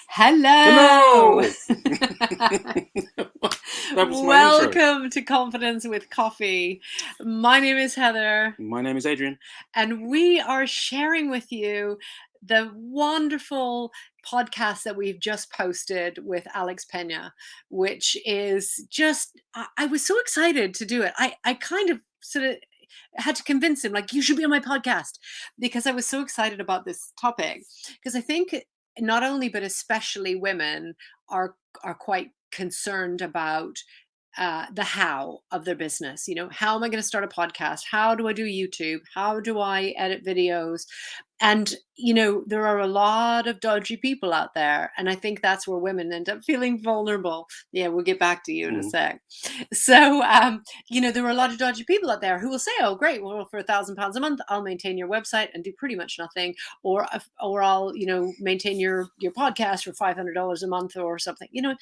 Hello! Hello! That was my intro. Welcome to Confidence with Coffee. My name is Heather, My name is Adrian. and we are sharing with you the wonderful podcast that we've just posted with Alex Pena, which is just, I was so excited to do it. I kind of sort of had to convince him, like, you should be on my podcast, because I was so excited about this topic. Because I think not only, but especially women are quite concerned about the how of their business. You know, how am I going to start a podcast? How do I do YouTube? How do I edit videos? And, you know, there are a lot of dodgy people out there. And I think that's where women end up feeling vulnerable. Yeah, we'll get back to you in a sec. So, you know, there are a lot of dodgy people out there who will say, oh, great, well, for £1,000 a month, I'll maintain your website and do pretty much nothing. Or I'll, you know, maintain your podcast for $500 a month or something, you know.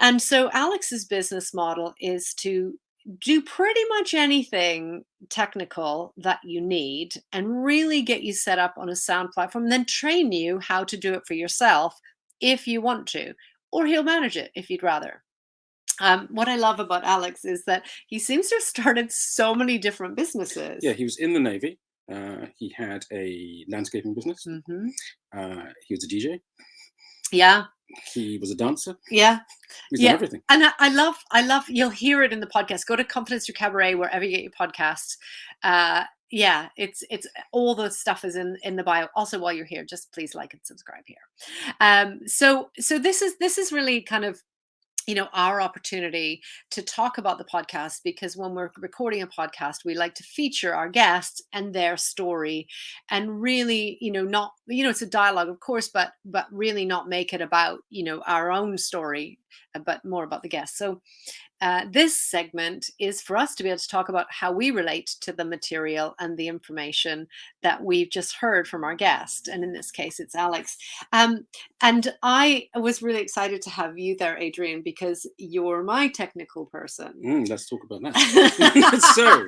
And so Alex's business model is to do pretty much anything technical that you need and really get you set up on a sound platform, and then train you how to do it for yourself if you want to, or he'll manage it if you'd rather. What I love about Alex is that he seems to have started so many different businesses. Yeah, he was in the Navy. He had a landscaping business. Hmm. He was a DJ. Yeah. He was a dancer. Yeah. He's done everything. And I love, you'll hear it in the podcast. Go to Confidence Through Cabaret, wherever you get your podcasts. Yeah, it's all the stuff is in the bio. Also, while you're here, just please like and subscribe here. So this is really kind of, you know, our opportunity to talk about the podcast, because when we're recording a podcast, we like to feature our guests and their story, and really, you know, not, you know, it's a dialogue, of course, but really not make it about, you know, our own story, but more about the guest. So this segment is for us to be able to talk about how we relate to the material and the information that we've just heard from our guest. And in this case, it's Alex. And I was really excited to have you there, Adrian, because you're my technical person. Let's talk about that.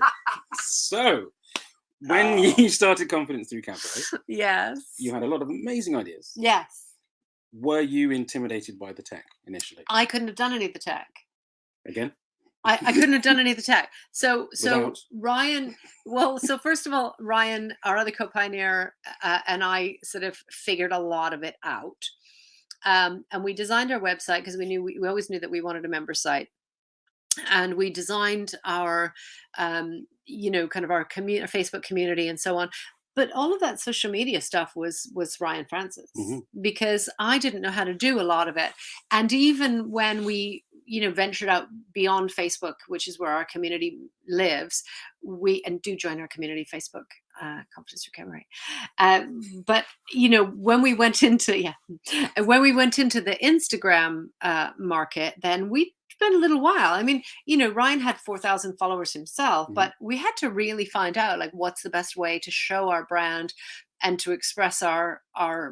so when you started Confidence Through Cabaret, yes, you had a lot of amazing ideas. Yes. Were you intimidated by the tech initially? I couldn't have done any of the tech. Again? I couldn't have done any of the tech. So Without? Ryan, well, so first of all, Ryan, our other co-pioneer, and I sort of figured a lot of it out. And we designed our website because we always knew that we wanted a member site. And we designed our, you know, kind of our Facebook community and so on. But all of that social media stuff was Ryan Francis, because I didn't know how to do a lot of it. And even when we, you know, ventured out beyond Facebook, which is where our community lives, and do join our community Facebook, Confidence Through Cabaret. But you know, when we went into the Instagram market, then we spent a little while. I mean, you know, Ryan had 4,000 followers himself, but we had to really find out, like, what's the best way to show our brand and to express our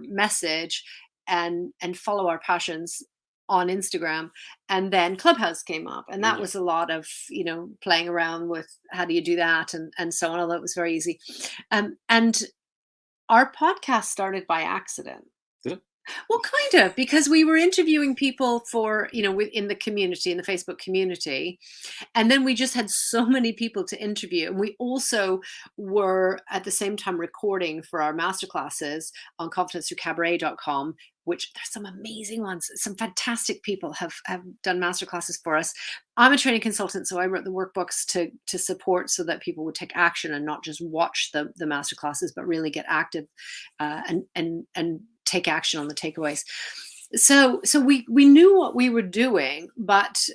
message and follow our passions on Instagram. And then Clubhouse came up, and that was a lot of, you know, playing around with how do you do that and so on, although it was very easy. And our podcast started by accident. Did it? Well, kind of, because we were interviewing people for, you know, within the community, in the Facebook community. And then we just had so many people to interview. And we also were at the same time recording for our masterclasses on confidencethroughcabaret.com, which there's some amazing ones. Some fantastic people have done masterclasses for us. I'm a training consultant, so I wrote the workbooks to support, so that people would take action and not just watch the masterclasses, but really get active and take action on the takeaways. So we knew what we were doing, but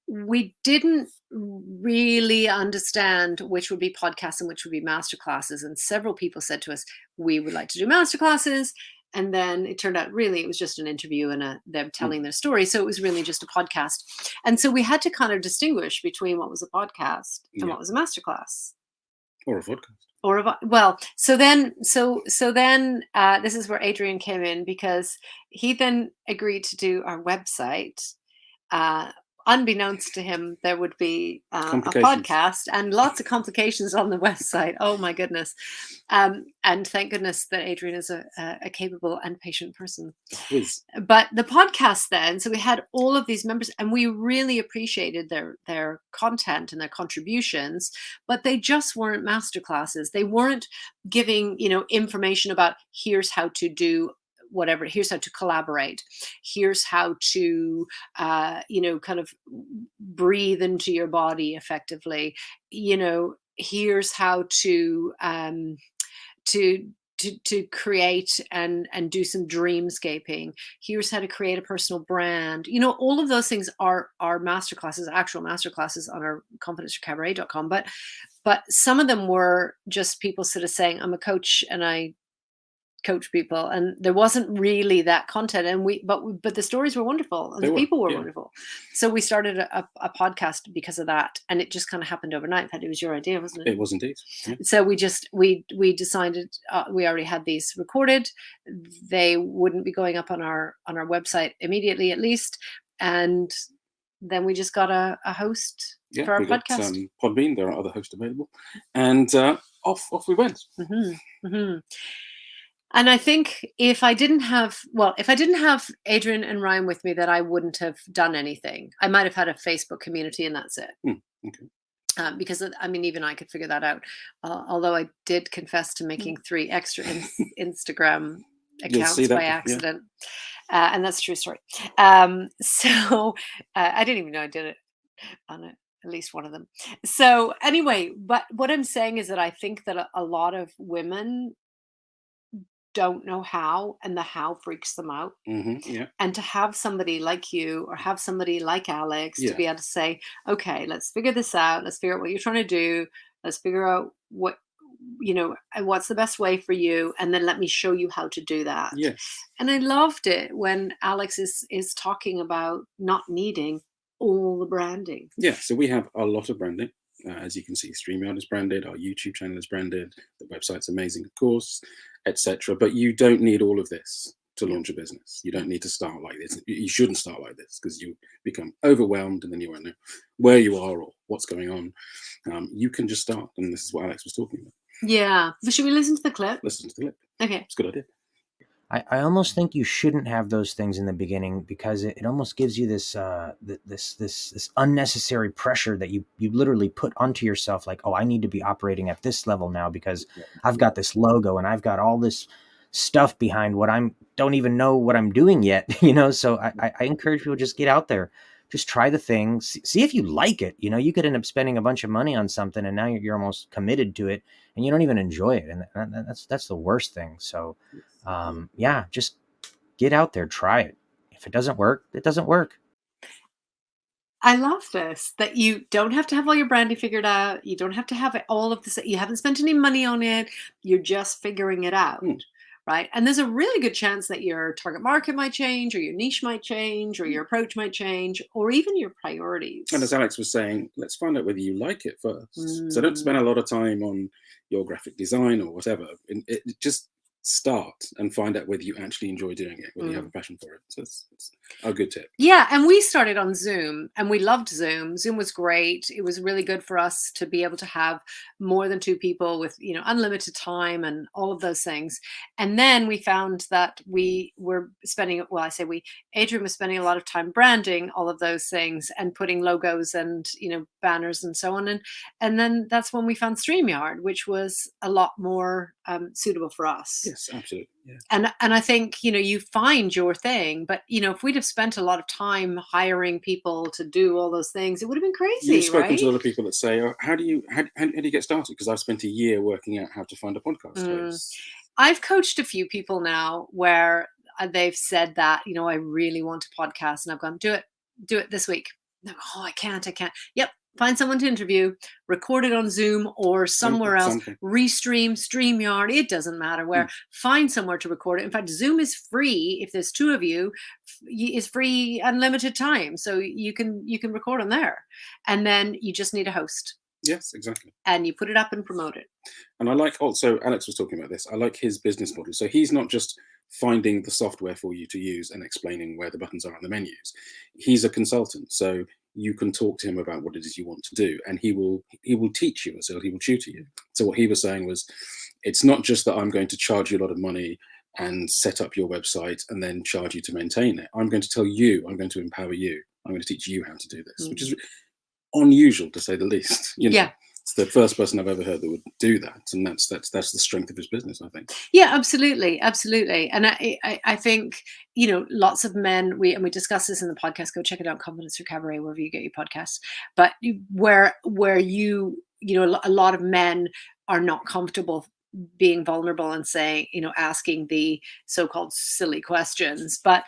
we didn't really understand which would be podcasts and which would be masterclasses. And several people said to us, we would like to do masterclasses. And then it turned out really it was just an interview and them telling their story. So it was really just a podcast. And so we had to kind of distinguish between what was a podcast and what was a masterclass. Or a vodcast. So then this is where Adrian came in, because he then agreed to do our website unbeknownst to him, there would be a podcast and lots of complications on the website. Oh my goodness. And thank goodness that Adrian is a capable and patient person. But the podcast then, so we had all of these members and we really appreciated their content and their contributions, but they just weren't masterclasses. They weren't giving, information about here's how to do whatever, here's how to collaborate, here's how to kind of breathe into your body effectively, here's how to create and do some dreamscaping, here's how to create a personal brand. All of those things are masterclasses, actual masterclasses on our confidencethroughcabaret.com, but some of them were just people sort of saying, I'm a coach and I coach people, and there wasn't really that content, and but the stories were wonderful and the people were wonderful. So we started a podcast because of that, and it just kind of happened overnight. In fact, it was your idea, wasn't it? It was indeed. Yeah. So we decided we already had these recorded. They wouldn't be going up on our website immediately, at least, and then we just got a host for our podcast. Podbean, there are other hosts available, and off we went. And I think if I didn't have Adrian and Ryan with me, that I wouldn't have done anything. I might have had a Facebook community and that's it. Okay. Because even I could figure that out. Although I did confess to making 3 extra Instagram accounts by accident. Yeah. And that's a true story. So I didn't even know I did it on at least one of them. So anyway, but what I'm saying is that I think that a lot of women don't know how, and the how freaks them out. And to have somebody like you or have somebody like Alex to be able to say, okay, let's figure this out, let's figure out what you're trying to do, let's figure out what what's the best way for you, and then let me show you how to do that. And I loved it when Alex is talking about not needing all the branding. So we have a lot of branding. As you can see, StreamYard is branded, our YouTube channel is branded, the website's amazing, of course, etc. But you don't need all of this to launch a business. You don't need to start like this. You shouldn't start like this, because you become overwhelmed and then you won't know where you are or what's going on. You can just start, and this is what Alex was talking about. Yeah. But should we listen to the clip? Listen to the clip. Okay. It's a good idea. I almost think you shouldn't have those things in the beginning, because it almost gives you this this unnecessary pressure that you literally put onto yourself, like, oh, I need to be operating at this level now because I've got this logo and I've got all this stuff behind what don't even know what I'm doing yet, So I encourage people, just get out there, just try the thing, see if you like it. You could end up spending a bunch of money on something and now you're almost committed to it and you don't even enjoy it, and that's the worst thing. So just get out there, try it. If it doesn't work, it doesn't work. I love this, that you don't have to have all your branding figured out. You don't have to have all of this. You haven't spent any money on it. You're just figuring it out. Right. And there's a really good chance that your target market might change, or your niche might change, or your approach might change, or even your priorities. And as Alex was saying, let's find out whether you like it first. So don't spend a lot of time on your graphic design or whatever. Just start and find out whether you actually enjoy doing it, whether you have a passion for it. So it's a good tip. Yeah, and we started on Zoom and we loved Zoom. Zoom was great. It was really good for us to be able to have more than 2 people with, unlimited time and all of those things. And then we found that we were spending, Adrian was spending a lot of time branding all of those things and putting logos and, banners and so on. And then that's when we found StreamYard, which was a lot more suitable for us. Yes, absolutely. Yeah. And I think, you find your thing, but, if we'd have spent a lot of time hiring people to do all those things, it would have been crazy. You've spoken to a lot of people that say, oh, how do you get started? Because I've spent a year working out how to find a podcast host. I've coached a few people now where they've said that, I really want a podcast, and I've gone, do it this week. No, I can't. Yep. Find someone to interview, record it on Zoom or somewhere else, restream, StreamYard, it doesn't matter where. Find somewhere to record it. In fact, Zoom is free. If there's 2 of you, it's free unlimited time. So you can record on there. And then you just need a host. Yes, exactly. And you put it up and promote it. And I like, also, Alex was talking about this, I like his business model. So he's not just finding the software for you to use and explaining where the buttons are on the menus. He's a consultant. So you can talk to him about what it is you want to do, and he will teach you, so he will tutor you. So what he was saying was, it's not just that I'm going to charge you a lot of money and set up your website and then charge you to maintain it. I'm going to tell you, I'm going to empower you. I'm going to teach you how to do this, which is unusual to say the least. You know, Yeah. It's the first person I've ever heard that would do that, and that's the strength of his business, I think. Yeah, absolutely, absolutely. And I think, lots of men, we discuss this in the podcast. Go check it out, Confidence Through Cabaret, wherever you get your podcasts. But where a lot of men are not comfortable being vulnerable and saying, asking the so-called silly questions. But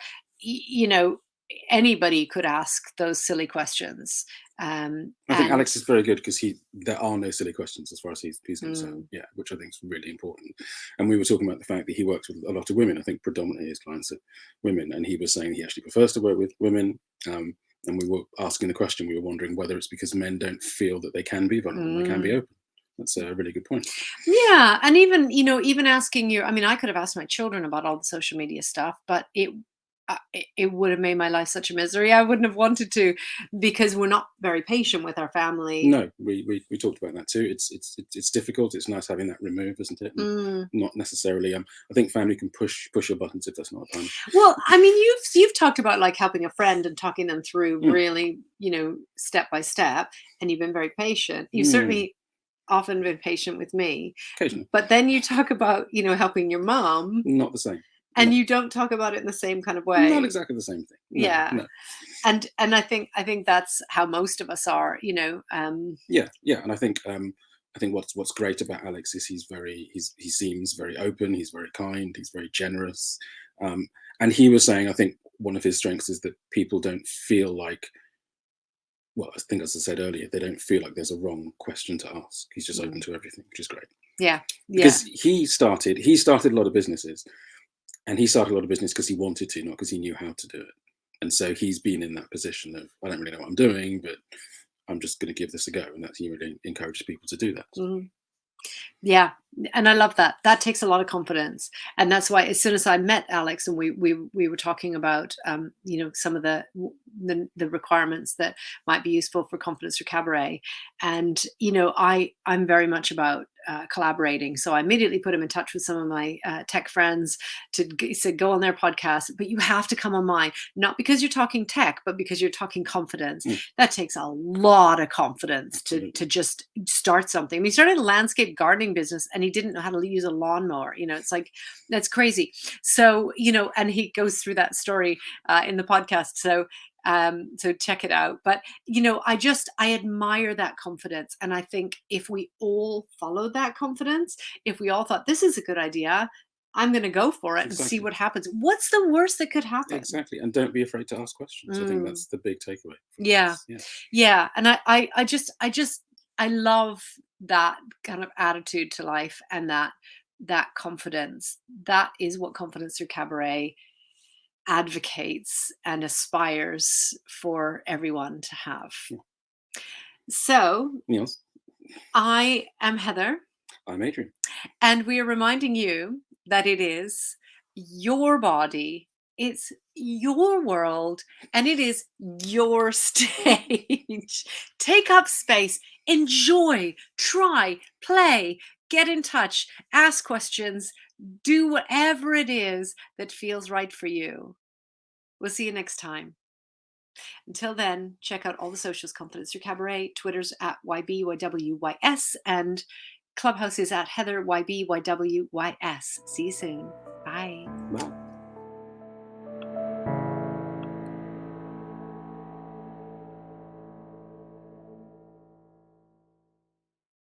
anybody could ask those silly questions. I think Alex is very good because there are no silly questions as far as he's concerned. Yeah, which I think is really important. And we were talking about the fact that he works with a lot of women. I think predominantly his clients are women, and he was saying he actually prefers to work with women. And we were asking the question. We were wondering whether it's because men don't feel that they can be vulnerable, they can be open. That's a really good point. Yeah, and even asking you. I mean, I could have asked my children about all the social media stuff, but it would have made my life such a misery. I wouldn't have wanted to, because we're not very patient with our family. No, we talked about that too. It's difficult. It's nice having that removed, isn't it? Not necessarily. I think family can push your buttons if that's not a time. Well, I mean, you've talked about like helping a friend and talking them through really, step by step, and you've been very patient. You've certainly often been patient with me. Occasionally. But then you talk about, helping your mom. Not the same. And you don't talk about it in the same kind of way. Not exactly the same thing. No, yeah. No. And I think that's how most of us are, Yeah. And I think what's great about Alex is he seems very open, he's very kind, he's very generous. And he was saying, I think one of his strengths is that people don't feel like, well, I think as I said earlier, they don't feel like there's a wrong question to ask. He's just open to everything, which is great. Yeah. Because he started a lot of businesses. And he started a lot of business because he wanted to, not because he knew how to do it. And so he's been in that position of, I don't really know what I'm doing, but I'm just going to give this a go. And he really encourages people to do that. Mm-hmm. Yeah. And I love that. That takes a lot of confidence. And that's why as soon as I met Alex and we were talking about, some of the requirements that might be useful for Confidence Through Cabaret. And, I'm very much about collaborating. So I immediately put him in touch with some of my tech friends to go on their podcast, but you have to come on mine, not because you're talking tech, but because you're talking confidence. That takes a lot of confidence to just start something. I mean, he started a landscape gardening business and he didn't know how to use a lawnmower. It's like, that's crazy. So, and he goes through that story in the podcast. So check it out. But, I admire that confidence. And I think if we all followed that confidence, if we all thought this is a good idea, I'm going to go for it and see what happens. What's the worst that could happen? Exactly. And don't be afraid to ask questions. I think that's the big takeaway. Yeah. And I love that kind of attitude to life and that confidence. That is what Confidence Through Cabaret advocates and aspires for everyone to have. So, Niels. I am Heather. I'm Adrian. And we are reminding you that it is your body, it's your world, and it is your stage. Take up space, enjoy, try, play, get in touch, ask questions, do whatever it is that feels right for you. We'll see you next time. Until then, check out all the socials, Confidence Through Cabaret. Twitter's at YBYWYS, and Clubhouse is at Heather YBYWYS. See you soon. Bye. Bye.